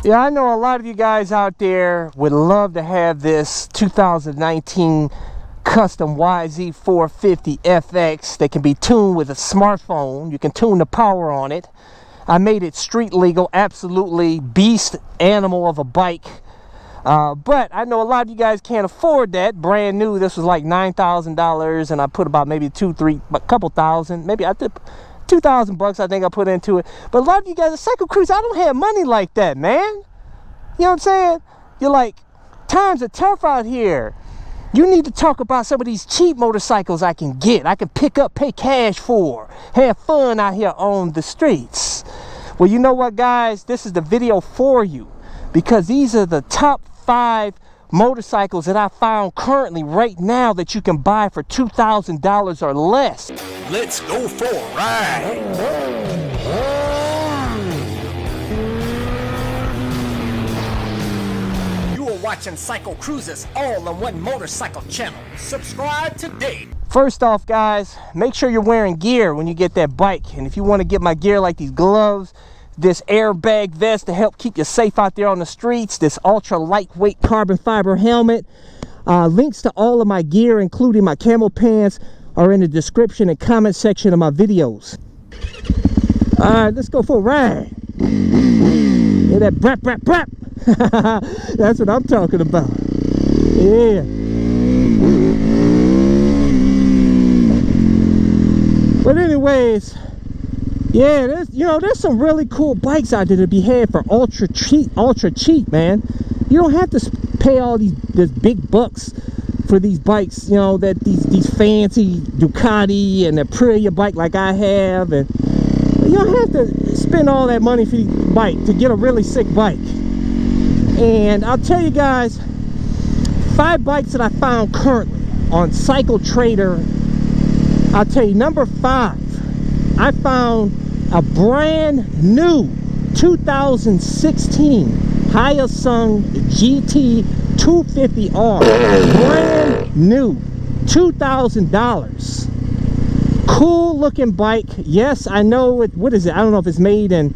Yeah, I know a lot of you guys out there would love to have this 2019 custom YZ450 FX that can be tuned with a smartphone. You can tune the power on it. I made it street legal, absolutely beast animal of a bike. But I know a lot of you guys can't afford that. Brand new, this was like $9,000, and I put about maybe a couple thousand, maybe I did 2,000 bucks I think I put into it. But a lot of you guys at CycleCruza, I don't have money like that, man. You know what I'm saying? You're like, times are tough out here. You need to talk about some of these cheap motorcycles I can get, I can pick up, pay cash for, have fun out here on the streets. Well, you know what, guys? This is the video for you, because these are the top 5 motorcycles that I found currently right now that you can buy for $2,000 or less. Let's go for a ride. You are watching CycleCruza's all-in-one motorcycle channel. Subscribe today. First off, guys, make sure you're wearing gear when you get that bike. And if you want to get my gear like these gloves, this airbag vest to help keep you safe out there on the streets, this ultra lightweight carbon fiber helmet, links to all of my gear, including my camo pants, are in the description and comment section of my videos. All right, let's go for a ride. Hear that brap, brap, brap? That's what I'm talking about. Yeah. But anyways, yeah, there's some really cool bikes out there to be had for ultra cheap, man. You don't have to pay all these big bucks for these bikes, that these fancy Ducati and the Aprilia bike like I have, and you don't have to spend all that money for the bike to get a really sick bike. And I'll tell you guys, 5 bikes that I found currently on Cycle Trader. I'll tell you, number 5, I found a brand new 2016 Hyosung GT 250R, brand new, $2,000. Cool looking bike. Yes, I know it. What is it? I don't know if it's made in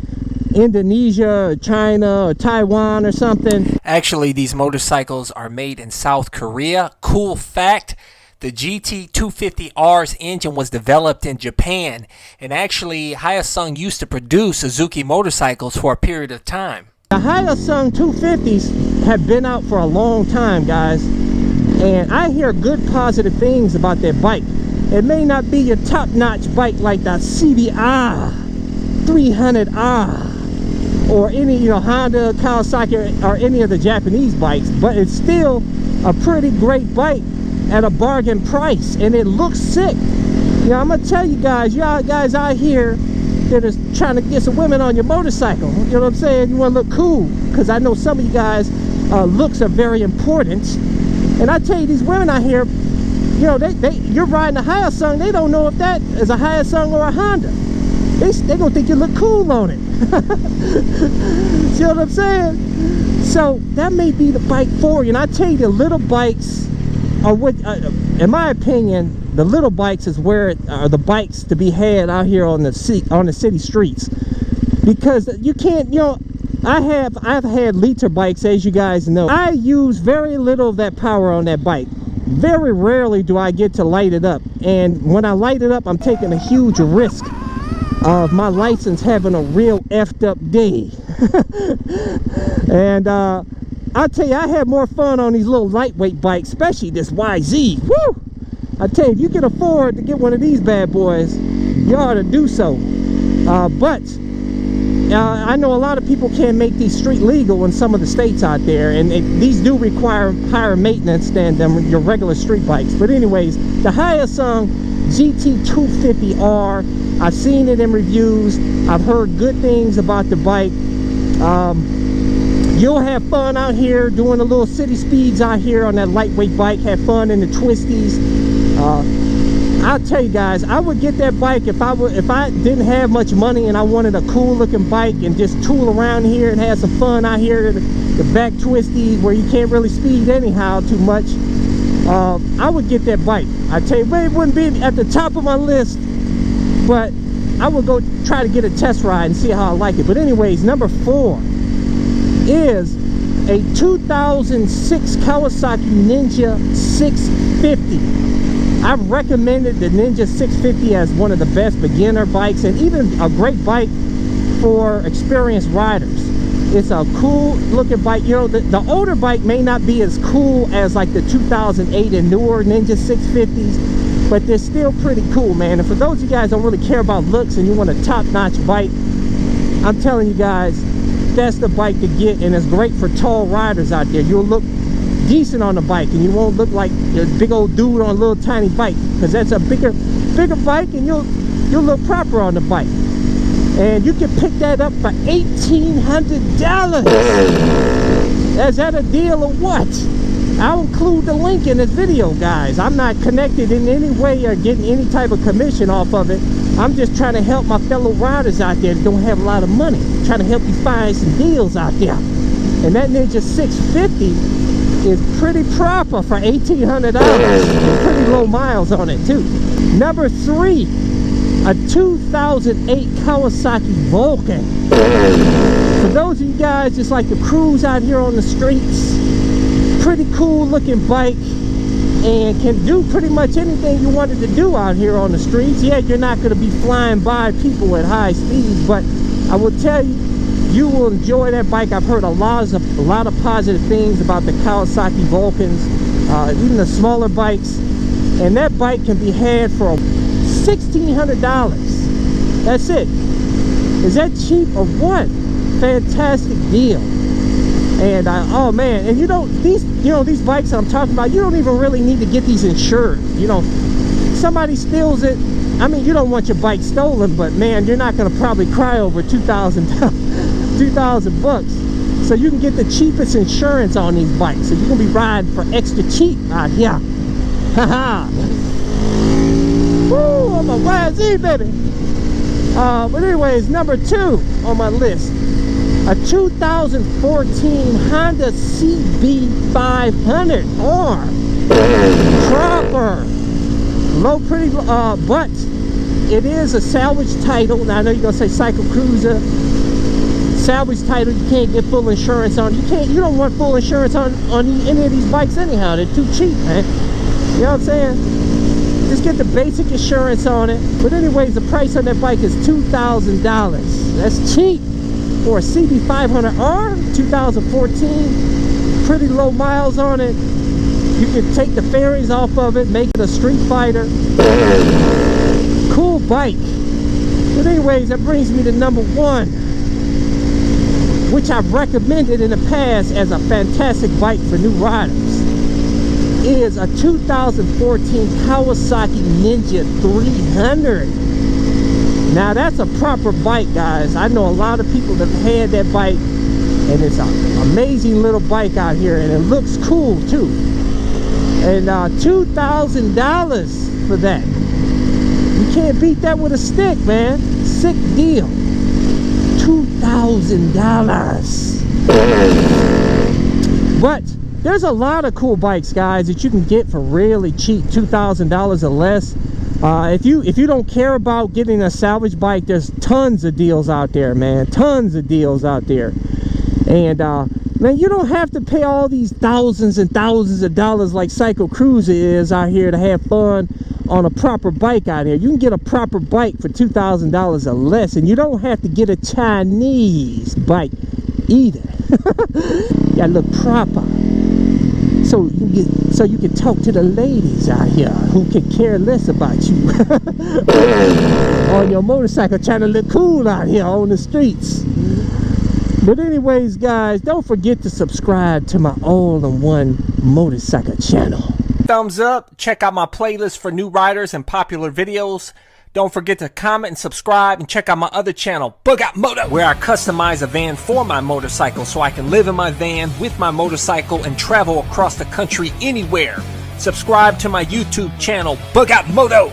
Indonesia or China or Taiwan or something. Actually, these motorcycles are made in South Korea. Cool fact, the GT 250R's engine was developed in Japan, and actually Hyosung used to produce Suzuki motorcycles for a period of time. The Hyosung 250s have been out for a long time, guys, and I hear good positive things about that bike. It may not be your top-notch bike like the CBR 300R or any Honda, Kawasaki, or any of the Japanese bikes, but it's still a pretty great bike at a bargain price, and it looks sick. I'm gonna tell you guys, y'all guys out here that is trying to get some women on your motorcycle, you know what I'm saying, you want to look cool, because I know some of you guys, looks are very important. And I tell you, these women out here, you're riding a Hyosung, they don't know if that is a Hyosung or a Honda. They gonna think you look cool on it. See what I'm saying? So that may be the bike for you. And I tell you, the little bikes are what, in my opinion, the little bikes is where are the bikes to be had out here on the city streets, because you can't, I've had liter bikes, as you guys know. I use very little of that power on that bike. Very rarely do I get to light it up, and when I light it up, I'm taking a huge risk of my license having a real effed up day. And I'll tell you, I have more fun on these little lightweight bikes, especially this YZ. Woo! I tell you, if you can afford to get one of these bad boys, you ought to do so. But I know a lot of people can't make these street legal in some of the states out there, and these do require higher maintenance than your regular street bikes. But anyways, the Hyosung GT 250R, I've seen it in reviews. I've heard good things about the bike. You'll have fun out here doing the little city speeds out here on that lightweight bike. Have fun in the twisties. I'll tell you guys, I would get that bike if I didn't have much money and I wanted a cool looking bike and just tool around here and have some fun out here, the back twisties where you can't really speed anyhow too much. I would get that bike. I tell you, it wouldn't be at the top of my list, but I would go try to get a test ride and see how I like it. But anyways, number 4, is a 2006 Kawasaki Ninja 650. I've recommended the Ninja 650 as one of the best beginner bikes and even a great bike for experienced riders. It's a cool looking bike. You know, the older bike may not be as cool as like the 2008 and newer Ninja 650s, but they're still pretty cool, man. And for those of you guys who don't really care about looks and you want a top-notch bike, I'm telling you guys, that's the bike to get, and it's great for tall riders out there. You'll look decent on the bike and you won't look like a big old dude on a little tiny bike, because that's a bigger bike and you'll look proper on the bike. And you can pick that up for $1,800. Is that a deal or what? I'll include the link in this video, guys. I'm not connected in any way or getting any type of commission off of it. I'm just trying to help my fellow riders out there that don't have a lot of money. I'm trying to help you find some deals out there. And that Ninja 650 is pretty proper for $1,800. And pretty low miles on it too. Number 3, a 2008 Kawasaki Vulcan. For those of you guys just like to cruise out here on the streets, pretty cool looking bike and can do pretty much anything you wanted to do out here on the streets. Yeah, you're not going to be flying by people at high speeds, but I will tell you, you will enjoy that bike. I've heard a lot of positive things about the Kawasaki Vulcans, even the smaller bikes, and that bike can be had for $1,600. That's it. Is that cheap or what? Fantastic deal. And oh man, and these bikes I'm talking about, you don't even really need to get these insured. You know, somebody steals it, I mean, you don't want your bike stolen, but man, you're not going to probably cry over $2,000 bucks. So you can get the cheapest insurance on these bikes, so you're gonna be riding for extra cheap out here. Haha. Woo, I'm a YZ, baby. But anyways, number 2 on my list, a 2014 Honda CB500R. Proper. Low, pretty, but it is a salvage title. Now I know you're gonna say CycleCruza. Salvage title, you can't get full insurance on. You don't want full insurance on any of these bikes anyhow. They're too cheap, man. You know what I'm saying? Just get the basic insurance on it. But anyways, the price on that bike is $2,000. That's cheap for a CB500R 2014. Pretty low miles on it. You can take the fairings off of it, make it a street fighter. Cool bike. But anyways, that brings me to number 1, which I've recommended in the past as a fantastic bike for new riders, is a 2014 Kawasaki Ninja 300. Now that's a proper bike, guys. I know a lot of people that have had that bike, and it's an amazing little bike out here, and it looks cool too. And $2,000 for that. You can't beat that with a stick, man. Sick deal. $2,000. But there's a lot of cool bikes, guys, that you can get for really cheap, $2,000 or less. If you don't care about getting a salvage bike, there's tons of deals out there, man. Tons of deals out there. And man, you don't have to pay all these thousands and thousands of dollars like CycleCruza is out here to have fun on a proper bike out here. You can get a proper bike for $2,000 or less, and you don't have to get a Chinese bike either. You gotta look proper, so you can talk to the ladies out here who can care less about you on your motorcycle, trying to look cool out here on the streets. But anyways, guys, don't forget to subscribe to my all-in-one motorcycle channel. Thumbs up, check out my playlist for new riders and popular videos. Don't forget to comment and subscribe, and check out my other channel, Bug Out Moto, where I customize a van for my motorcycle so I can live in my van with my motorcycle and travel across the country anywhere. Subscribe to my YouTube channel, Bug Out Moto.